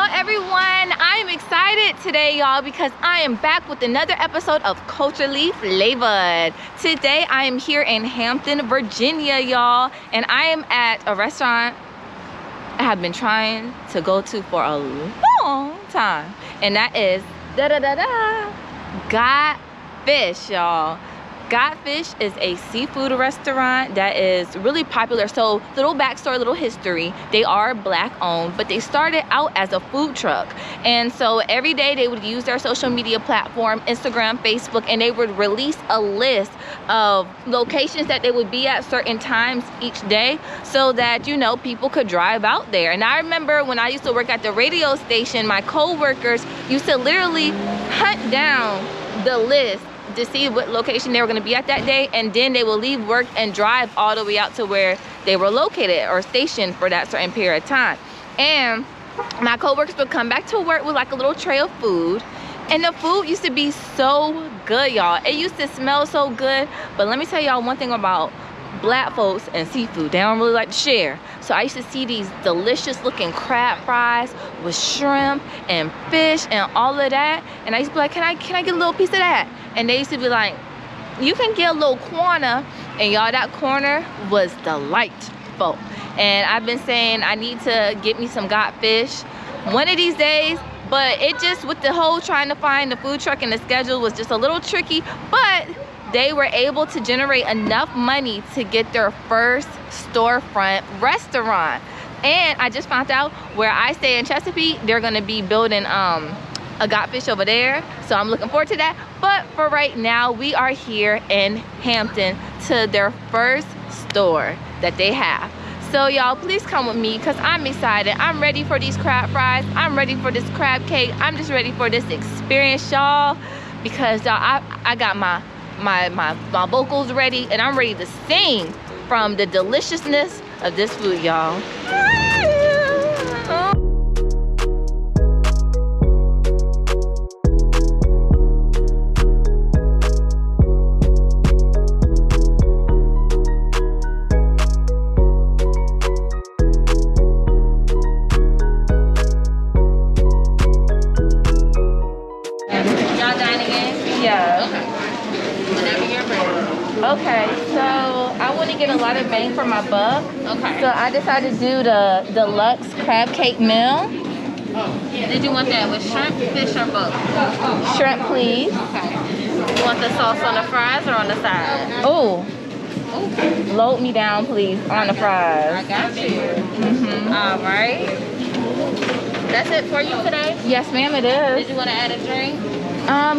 Hello everyone, I am excited today y'all because I am back with another episode of Culturally Flavored. Today I am here in Hampton, Virginia y'all, and I am at a restaurant I have been trying to go to for a long time, and that is Got Fish y'all. Got Fish is a seafood restaurant that is really popular. So little backstory, little history. They are Black owned, but they started out as a food truck. And so every day they would use their social media platform, Instagram, Facebook, and they would release a list of locations that they would be at certain times each day so that, you know, people could drive out there. And I remember when I used to work at the radio station, my co-workers used to literally hunt down the list to see what location they were going to be at that day, and then they will leave work and drive all the way out to where they were located or stationed for that certain period of time. And my co-workers would come back to work with like a little tray of food, and the food used to be so good y'all. It used to smell so good. But let me tell y'all one thing about Black folks and seafood, they don't really like to share. So I used to see these delicious looking crab fries with shrimp and fish and all of that, and I used to be like, can I get a little piece of that? And they used to be like, you can get a little corner. And y'all, that corner was delightful. And I've been saying I need to get me some Got Fish one of these days, but it just, with the whole trying to find the food truck and the schedule was just a little tricky. But they were able to generate enough money to get their first storefront restaurant. And I just found out where I stay in Chesapeake, they're gonna be building a Got Fish over there, so I'm looking forward to that. But for right now, we are here in Hampton to their first store that they have. So y'all, please come with me because I'm excited. I'm ready for these crab fries. I'm ready for this crab cake. I'm just ready for this experience, y'all, because y'all, I got my vocals ready, and I'm ready to sing from the deliciousness of this food, y'all. Okay, so I want to get a lot of bang for my buck. Okay. So I decided to do the deluxe crab cake meal. Did you want that with shrimp, fish, or both? Shrimp, please. Okay. You want the sauce on the fries or on the side? Oh. Load me down, please, on the fries. I got you. All right. That's it for you today? Yes, ma'am, it is. Did you want to add a drink?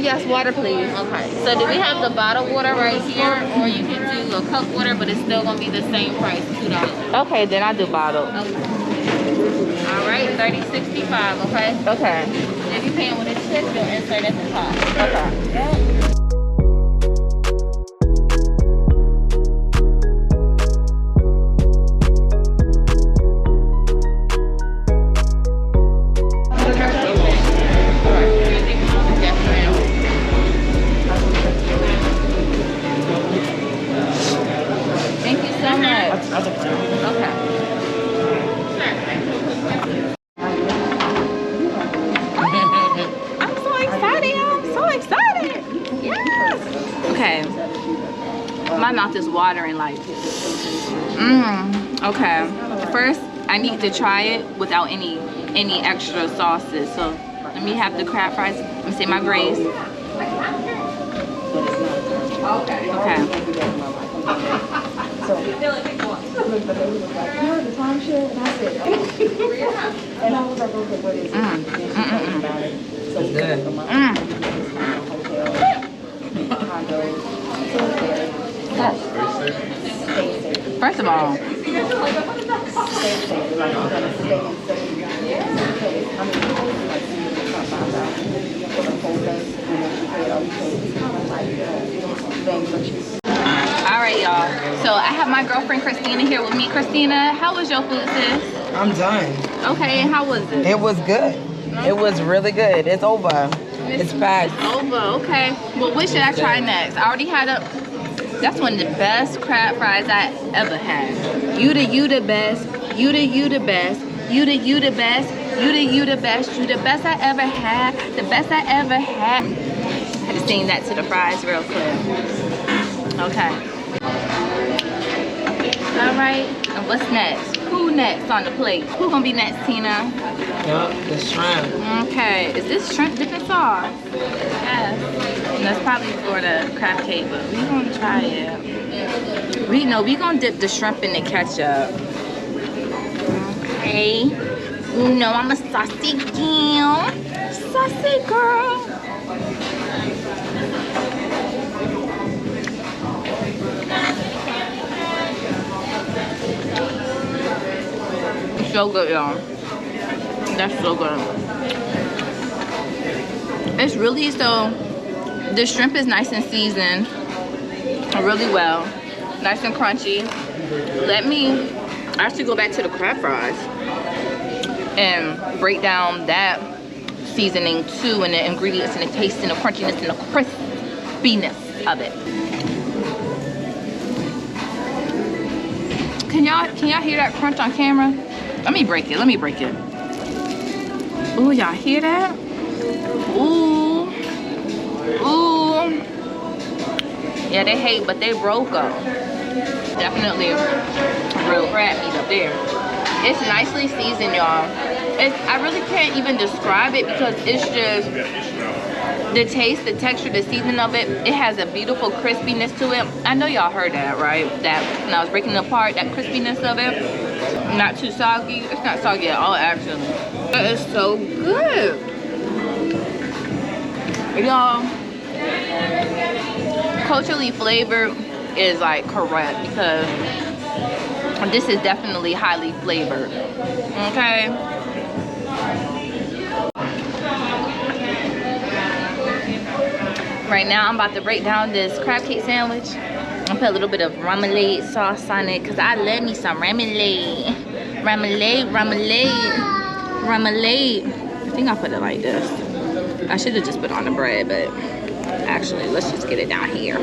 Yes, water, please. Okay. So do we have the bottled water right here, or you can do a cup water, but it's still gonna be the same price, $2. Okay, then I'll do bottled. Okay. All right, $30.65. Okay. Okay. If you're paying with a tip, you'll insert at the top. Okay. Yep. My mouth is watering like, okay. First, I need to try it without any extra sauces. So let me have the crab fries. Let me say my grace. Okay. First of all, all right, y'all. So I have my girlfriend Christina here with me. Christina, how was your food, sis? I'm done. Okay, and how was it? It was good. It was really good. It's over. It's packed. Over, okay. Well, what should I try next? I already had that's one of the best crab fries I ever had. You the best. You the best. You the best. You the best. You the best I ever had. The best I ever had. I had to sing that to the fries real quick. Okay. All right. And what's next? Who next on the plate? Who gonna be next, Tina? Yup, the shrimp. Okay. Is this shrimp dipping sauce? Yes. And that's probably for the crab cake, but we gonna try it. We gonna dip the shrimp in the ketchup. Okay. You know I'm a saucy girl. Saucy girl. So good, y'all. That's so good. It's really so. The shrimp is nice and seasoned really well, nice and crunchy. Let me actually go back to the crab fries and break down that seasoning too, and the ingredients and the taste and the crunchiness and the crispiness of it. Can y'all hear that crunch on camera? Let me break it. Ooh, y'all hear that? Ooh. Yeah, they hate, but they broke up. Definitely real crab meat up there. It's nicely seasoned, y'all. I really can't even describe it because it's just the taste, the texture, the seasoning of it. It has a beautiful crispiness to it. I know y'all heard that, right? That when I was breaking it apart, that crispiness of it. Not too soggy. It's not soggy at all, actually. It is so good. Y'all, culturally flavored is like correct because this is definitely highly flavored. Okay. Right now I'm about to break down this crab cake sandwich. I'll put a little bit of remoulade sauce on it because I love me some remoulade. Remoulade. I think I'll put it like this. I should have just put it on the bread, but actually, let's just get it down here.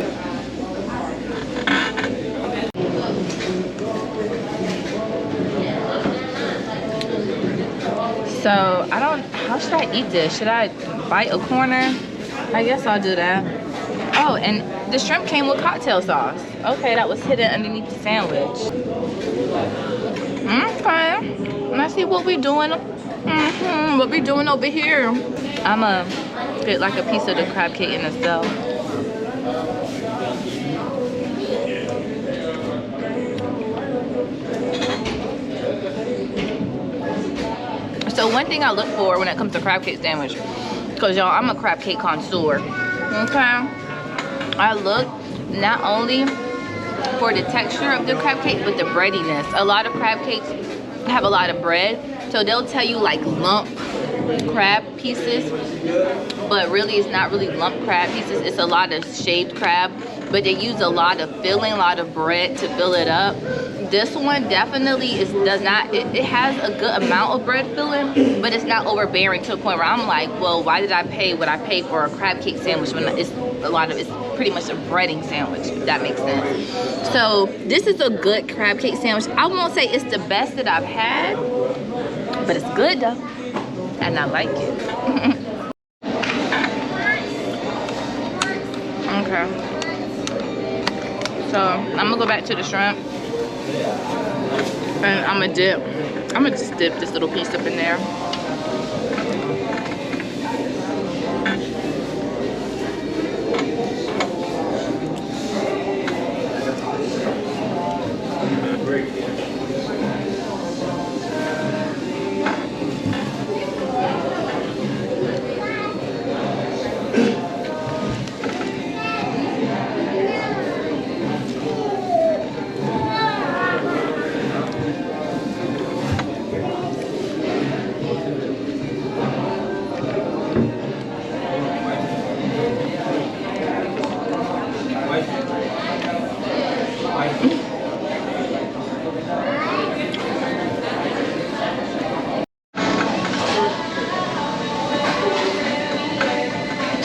So, how should I eat this? Should I bite a corner? I guess I'll do that. Oh, and the shrimp came with cocktail sauce. Okay, that was hidden underneath the sandwich. Okay, let's see what we're doing. What we doing over here. I'ma get like a piece of the crab cake in itself. So one thing I look for when it comes to crab cake sandwich, because y'all, I'm a crab cake connoisseur. Okay, I look not only for the texture of the crab cake, but the breadiness. A lot of crab cakes have a lot of bread, so they'll tell you like lump crab pieces, but really it's not really lump crab pieces. It's a lot of shaved crab, but they use a lot of filling, a lot of bread to fill it up. This one definitely it has a good amount of bread filling, but it's not overbearing to a point where I'm like, well, why did I pay what I paid for a crab cake sandwich when it's pretty much a breading sandwich, if that makes sense. So this is a good crab cake sandwich. I won't say it's the best that I've had, but it's good though, and I like it. Okay, so I'm gonna go back to the shrimp, and I'm gonna just dip this little piece up in there.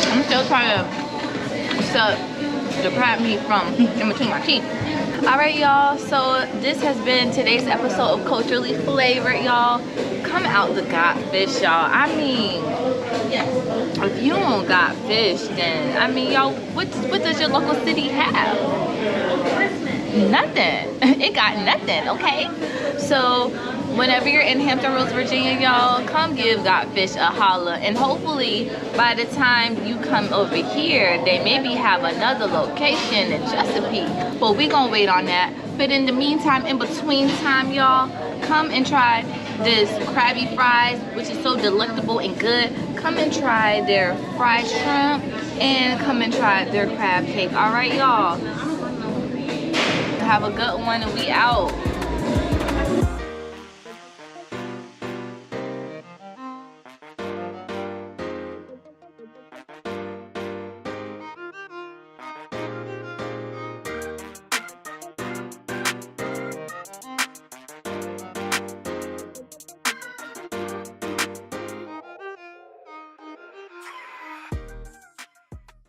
I'm still trying to suck the crab meat from in between my teeth. All right, y'all, so this has been today's episode of Culturally Flavored, y'all. Come out to Got Fish, y'all. I mean, if you don't got fish, then I mean, y'all, what does your local city have? Nothing. It got nothing, okay? So whenever you're in Hampton Roads, Virginia, y'all, come give Got Fish a holla, and hopefully by the time you come over here, they maybe have another location in Chesapeake, but we gonna wait on that. But in the meantime, in between time, y'all, come and try this Krabby Fries, which is so delectable and good. Come and try their fried shrimp, and come and try their crab cake. All right, y'all, have a good one, and we out.